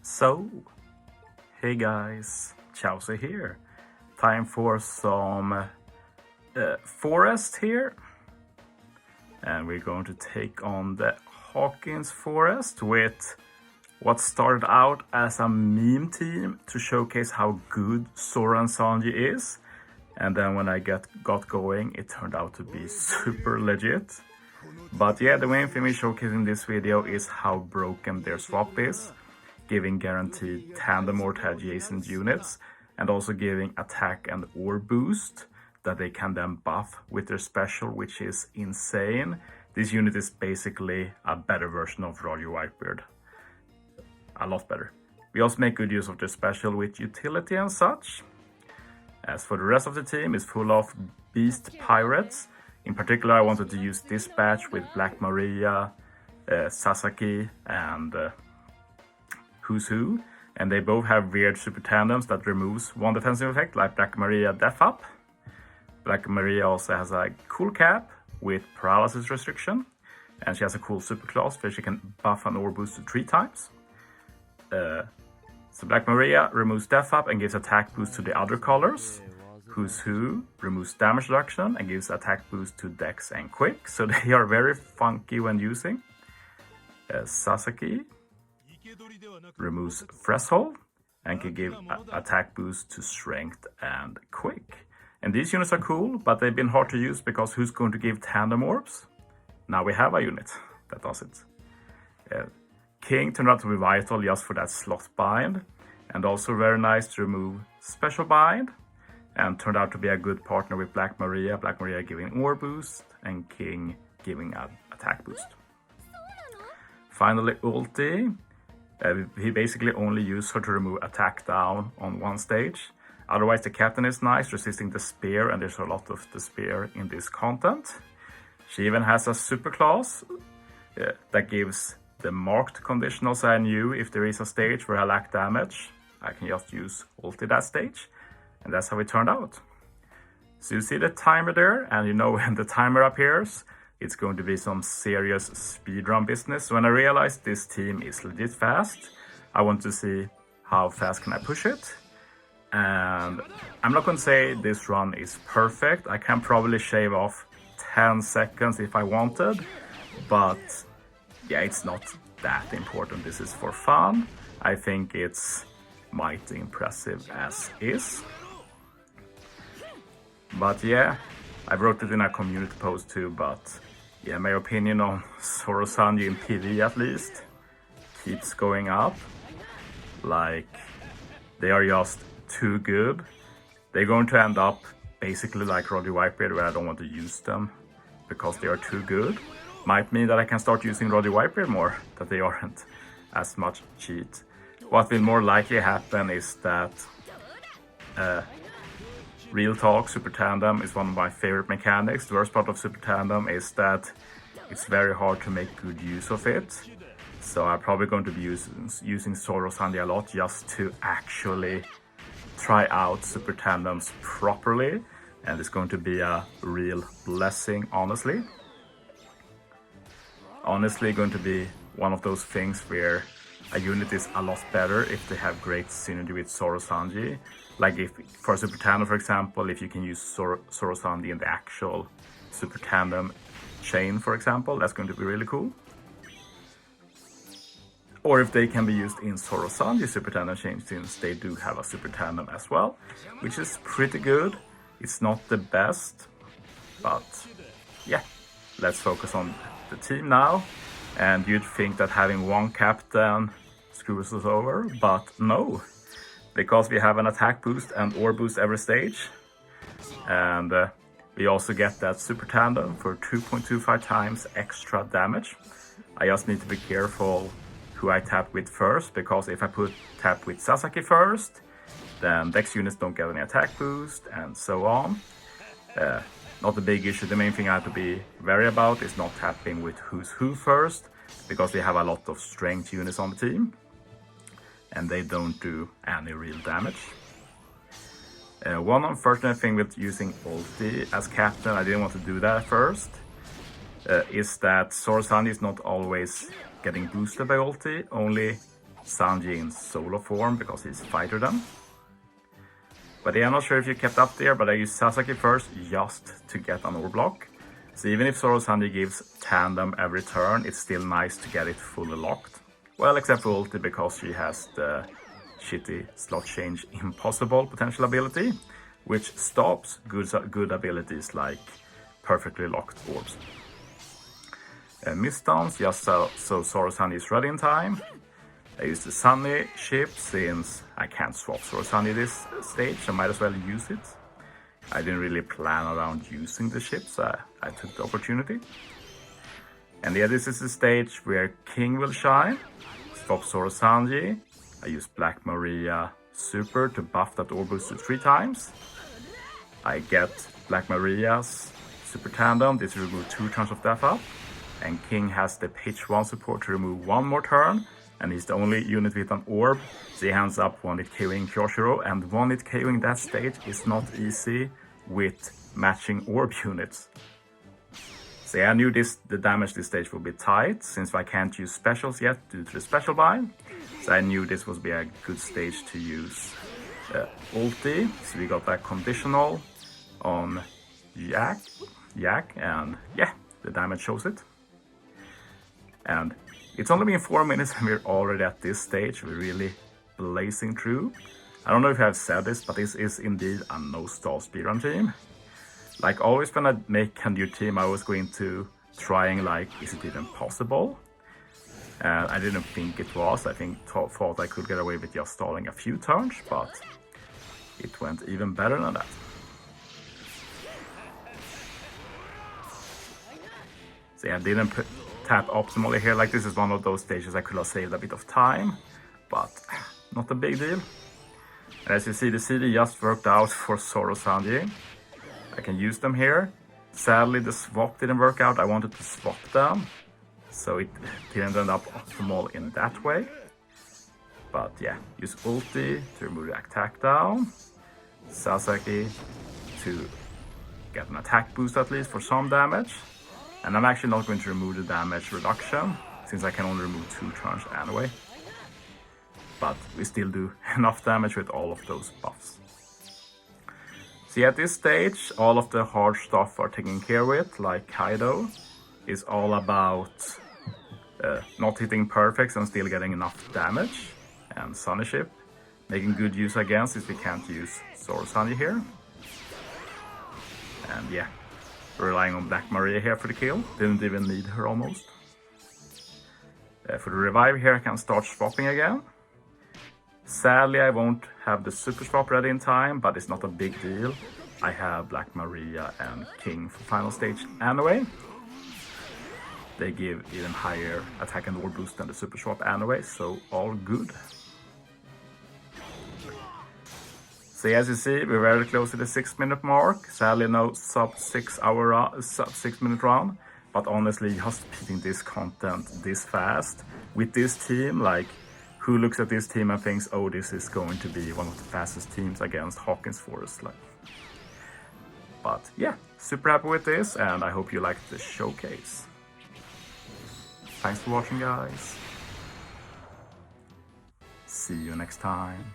So, hey guys, Chauzu here. Time for some forest here. And we're going to take on the Hawkins forest with what started out as a meme team to showcase how good Zoro and Sanji is. And then when I got going, it turned out to be super legit. But yeah, the main thing we're showcasing in this video is how broken their swap is, giving guaranteed tandem or to adjacent units, and also giving attack and ore boost that they can then buff with their special, which is insane. This unit is basically a better version of Roger Whitebeard. A lot better. We also make good use of their special with utility and such. As for the rest of the team, it's full of beast pirates. In particular, I wanted to use this batch with Black Maria, Sasaki, and Who's Who. And they both have weird super tandems that removes one defensive effect, like Black Maria Death Up. Black Maria also has a cool cap with paralysis restriction. And she has a cool super class where she can buff an ore boost to 3 times. So Black Maria removes Death Up and gives attack boost to the other colors. Who's Who removes damage reduction and gives attack boost to Dex and Quick. So they are very funky when using. Sasaki removes Threshold and can give attack boost to Strength and Quick. And these units are cool, but they've been hard to use because who's going to give tandem orbs? Now we have a unit that does it. King turned out to be vital just for that slot bind, and also very nice to remove special bind, and turned out to be a good partner with Black Maria giving ore boost and King giving an attack boost. Finally, ulti. He basically only used her to remove attack down on one stage. Otherwise the captain is nice, resisting the spear, and there's a lot of the spear in this content. She even has a super class that gives the marked conditional, so I knew if there is a stage where I lack damage, I can just use ulti that stage. And that's how it turned out. So you see the timer there, and you know when the timer appears, it's going to be some serious speedrun business. When I realized this team is legit fast, I want to see how fast can I push it. And I'm not going to say this run is perfect. I can probably shave off 10 seconds if I wanted, but yeah, it's not that important. This is for fun. I think it's mighty impressive as is. But yeah, I wrote it in a community post too, but yeah, my opinion on Zoro Sanji in PV at least keeps going up. Like, they are just too good. They're going to end up basically like Roger Whitebeard, where I don't want to use them because they are too good. Might mean that I can start using Roger Whitebeard more, that they aren't as much cheat. What will more likely happen is that real talk, Super Tandem is one of my favorite mechanics. The worst part of Super Tandem is that it's very hard to make good use of it. So I'm probably going to be using Zoro Sanji a lot just to actually try out Super Tandems properly. And it's going to be a real blessing, honestly. Honestly, going to be one of those things where a unit is a lot better if they have great synergy with Zoro Sanji. Like if for Super Tandem, for example, if you can use Zoro Sanji in the actual Super Tandem chain, for example, that's going to be really cool. Or if they can be used in Zoro Sanji Super Tandem chain, since they do have a Super Tandem as well, which is pretty good. It's not the best, but yeah, let's focus on the team now. And you'd think that having one captain screws us over, but no, because we have an attack boost and ore boost every stage, and we also get that super tandem for 2.25 times extra damage. I just need to be careful who I tap with first, because if I tap with Sasaki first, then Dex units don't get any attack boost, and so on. Not a big issue. The main thing I have to be wary about is not tapping with Who's Who first, because we have a lot of strength units on the team, and they don't do any real damage. One unfortunate thing with using ulti as captain, I didn't want to do that at first, is that Zoro Sanji is not always getting boosted by ulti, only Sanji in solo form because he's fighter then. But yeah, I'm not sure if you kept up there, but I used Sasaki first just to get an ore block. So even if Zoro Sanji gives tandem every turn, it's still nice to get it fully locked. Well, except for ulti because she has the shitty slot change impossible potential ability, which stops good abilities like perfectly locked orbs. Mist downs just so Zoro Sanji is ready in time. I used the Sunny ship since I can't swap Zoro Sanji this stage, I might as well use it. I didn't really plan around using the ship, so I took the opportunity. And yeah, this is the stage where King will shine. Stop Zoro Sanji. I use Black Maria Super to buff that orb boost to 3 times. I get Black Maria's Super Tandem, this will remove 2 turns of death up. And King has the pitch 1 support to remove 1 more turn. And he's the only unit with an orb, so he hands up 1-hit KOing Kyoshiro, and 1-hit KOing that stage is not easy with matching orb units. So yeah, I knew the damage this stage would be tight, since I can't use specials yet due to the special bind. So I knew this would be a good stage to use ulti, so we got that conditional on Yak, and yeah, the damage shows it. And it's only been 4 minutes and we're already at this stage. We're really blazing through. I don't know if I've said this, but this is indeed a no-stall speedrun team. Like always when I make a new team, I was going to trying like, is it even possible? I didn't think it was. I thought I could get away with just stalling a few turns, but it went even better than that. So yeah, I didn't tap optimally here. Like this is one of those stages I could have saved a bit of time, but not a big deal. And as you see, the CD just worked out for Zoro Sanji. I can use them here. Sadly, the swap didn't work out. I wanted to swap them, so it didn't end up optimal in that way. But yeah, use ulti to remove the attack down. Sasaki to get an attack boost at least for some damage. And I'm actually not going to remove the damage reduction, since I can only remove 2 turns anyway. But we still do enough damage with all of those buffs. See, at this stage, all of the hard stuff are taken care with, like Kaido is all about not hitting perfects and still getting enough damage. And Sunny Ship, making good use again, since we can't use Zoro Sanji here. And yeah, relying on Black Maria here for the kill. Didn't even need her almost. For the revive here I can start swapping again. Sadly I won't have the super swap ready in time, but it's not a big deal. I have Black Maria and King for final stage anyway. They give even higher attack and orb boost than the super swap anyway, so all good. So as you see, we're very close to the 6-minute mark. Sadly no sub 6 minute round, but honestly just beating this content this fast with this team, like who looks at this team and thinks, oh, this is going to be one of the fastest teams against Hawkins Forest. Like. But yeah, super happy with this, and I hope you liked the showcase. Thanks for watching, guys. See you next time.